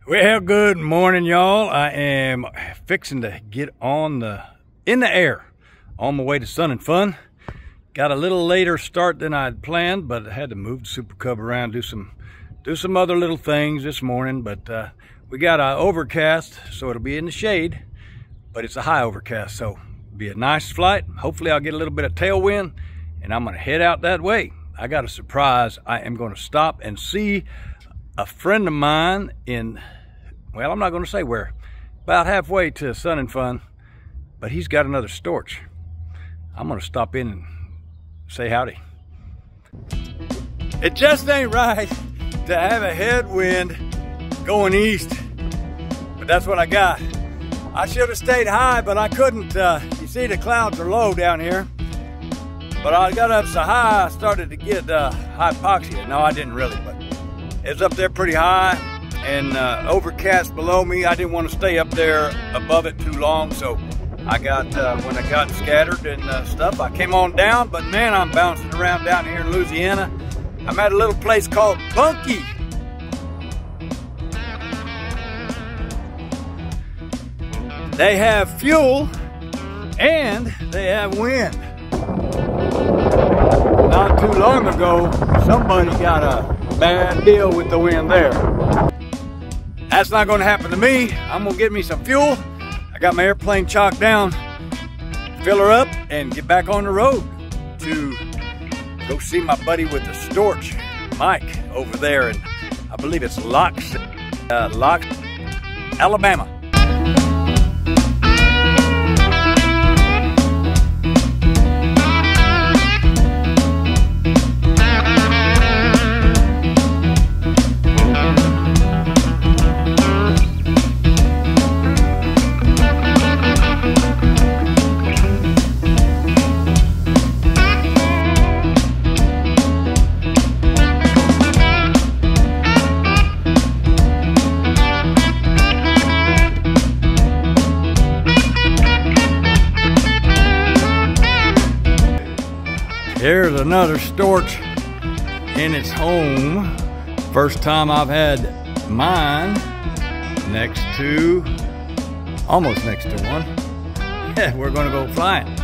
Well, good morning, y'all. I am fixing to get in the air on my way to Sun and Fun. Got a little later start than I'd planned, but I had to move the Super Cub around, do some other little things this morning. But we got an overcast, so it'll be in the shade, but it's a high overcast, so it'll be a nice flight. Hopefully I'll get a little bit of tailwind, and I'm gonna head out that way. I got a surprise. I am gonna stop and see a friend of mine in, well, I'm not going to say where, about halfway to Sun and Fun, but he's got another Storch. I'm going to stop in and say howdy. It just ain't right to have a headwind going east, but that's what I got. I should have stayed high, but I couldn't. You see the clouds are low down here, but I got up so high I started to get hypoxia. No, I didn't really, but it's up there pretty high and overcast below me. I didn't want to stay up there above it too long, so I got, when I got scattered and stuff, I came on down, but man, I'm bouncing around down here in Louisiana. I'm at a little place called Bunkie. They have fuel and they have wind. Not too long ago, somebody got a bad deal with the wind there. That's not going to happen to me. I'm going to get me some fuel. I got my airplane chalked down, fill her up, and get back on the road to go see my buddy with the Storch, Mike, over there, and I believe it's Locks, Alabama. Here's another Storch in its home. First time I've had mine almost next to one. Yeah, we're gonna go flying.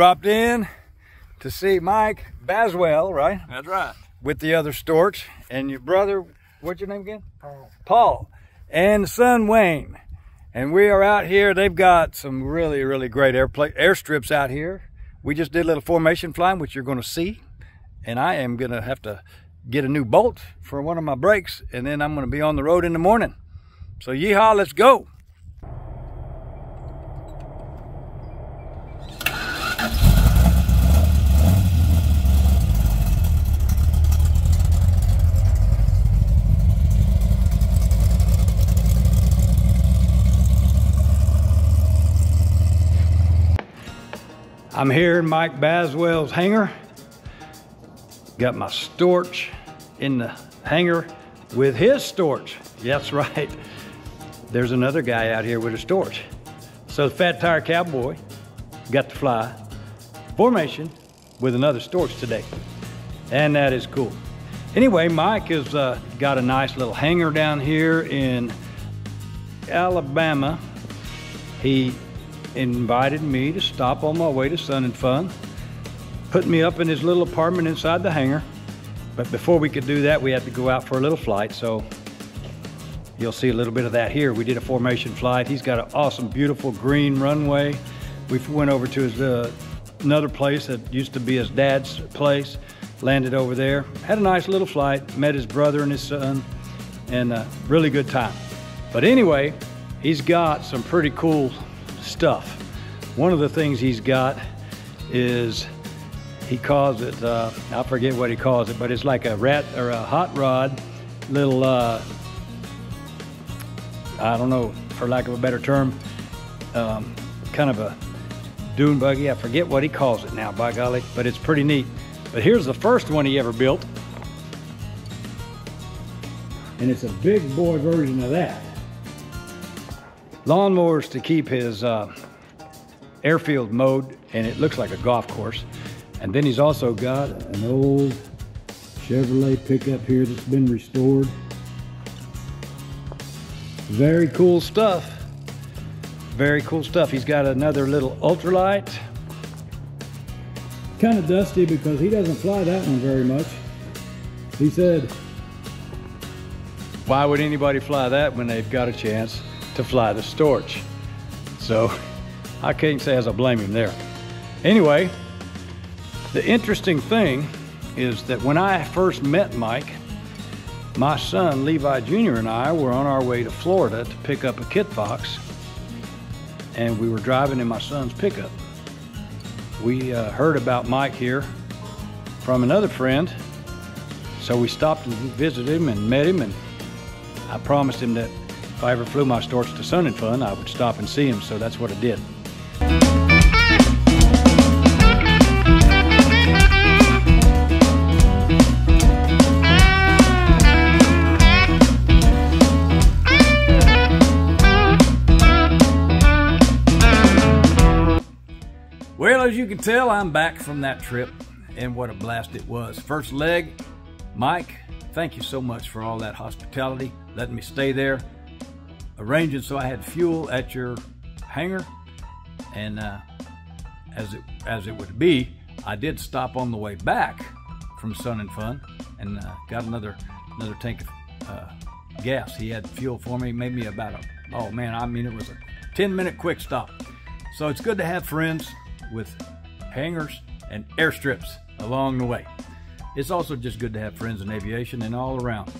dropped in to see Mike Baswell, right? That's right. With the other Storch. And your brother, what's your name again? Paul. And son Wayne. And we are out here. They've got some really, really great airstrips out here. We just did a little formation flying, which you're going to see. And I am going to have to get a new bolt for one of my brakes. And then I'm going to be on the road in the morning. So Yee Haww, let's go. I'm here in Mike Baswell's hangar. Got my Storch in the hangar with his Storch. That's right. There's another guy out here with a Storch. So the Fat Tire Cowboy got to fly formation with another Storch today. And that is cool. Anyway, Mike has got a nice little hangar down here in Alabama. He invited me to stop on my way to Sun and Fun, put me up in his little apartment inside the hangar. But before we could do that, we had to go out for a little flight, so you'll see a little bit of that here. We did a formation flight. He's got an awesome, beautiful green runway. We went over to his another place that used to be his dad's place, landed over there, had a nice little flight, met his brother and his son, and a really good time. But anyway, he's got some pretty cool stuff. One of the things he's got is, he calls it, I forget what he calls it, but it's like a rat or a hot rod, little, I don't know, for lack of a better term, kind of a dune buggy. I forget what he calls it now, by golly, but it's pretty neat. But here's the first one he ever built. And it's a big boy version of that. Lawnmowers to keep his airfield mowed, and it looks like a golf course. And then he's also got an old Chevrolet pickup here that's been restored. Very cool stuff. Very cool stuff. He's got another little ultralight. Kind of dusty because he doesn't fly that one very much. He said, why would anybody fly that when they've got a chance to fly the Storch? So I can't say as I blame him there. Anyway, the interesting thing is that when I first met Mike, my son Levi Jr. and I were on our way to Florida to pick up a Kit Fox, and we were driving in my son's pickup. We heard about Mike here from another friend, so we stopped and visited him and met him, and I promised him that if I ever flew my Storch to Sun and Fun, I would stop and see him, so that's what I did. Well, as you can tell, I'm back from that trip, and what a blast it was. First leg, Mike, thank you so much for all that hospitality, letting me stay there, arranging so I had fuel at your hangar, and as it would be, I did stop on the way back from Sun and Fun and got another tank of gas. He had fuel for me, made me about oh man, I mean, it was a 10-minute quick stop. So it's good to have friends with hangars and airstrips along the way. It's also just good to have friends in aviation and all around.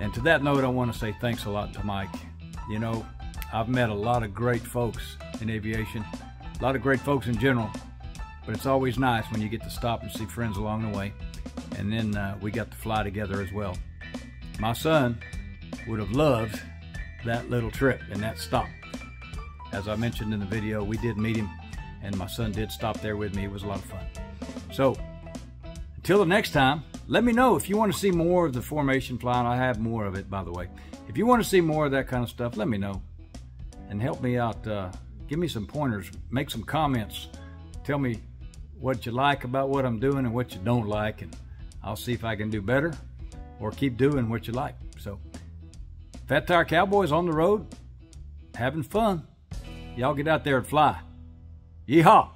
And to that note, I want to say thanks a lot to Mike. You know, I've met a lot of great folks in aviation, a lot of great folks in general, but it's always nice when you get to stop and see friends along the way. And then we got to fly together as well. My son would have loved that little trip and that stop. As I mentioned in the video, we did meet him, and my son did stop there with me. It was a lot of fun. So until the next time, let me know if you want to see more of the formation flying. I have more of it, by the way. If you want to see more of that kind of stuff, let me know and help me out. Give me some pointers, make some comments, tell me what you like about what I'm doing and what you don't like, and I'll see if I can do better or keep doing what you like. So Fat Tire Cowboys on the road, having fun. Y'all get out there and fly. Yee Haww.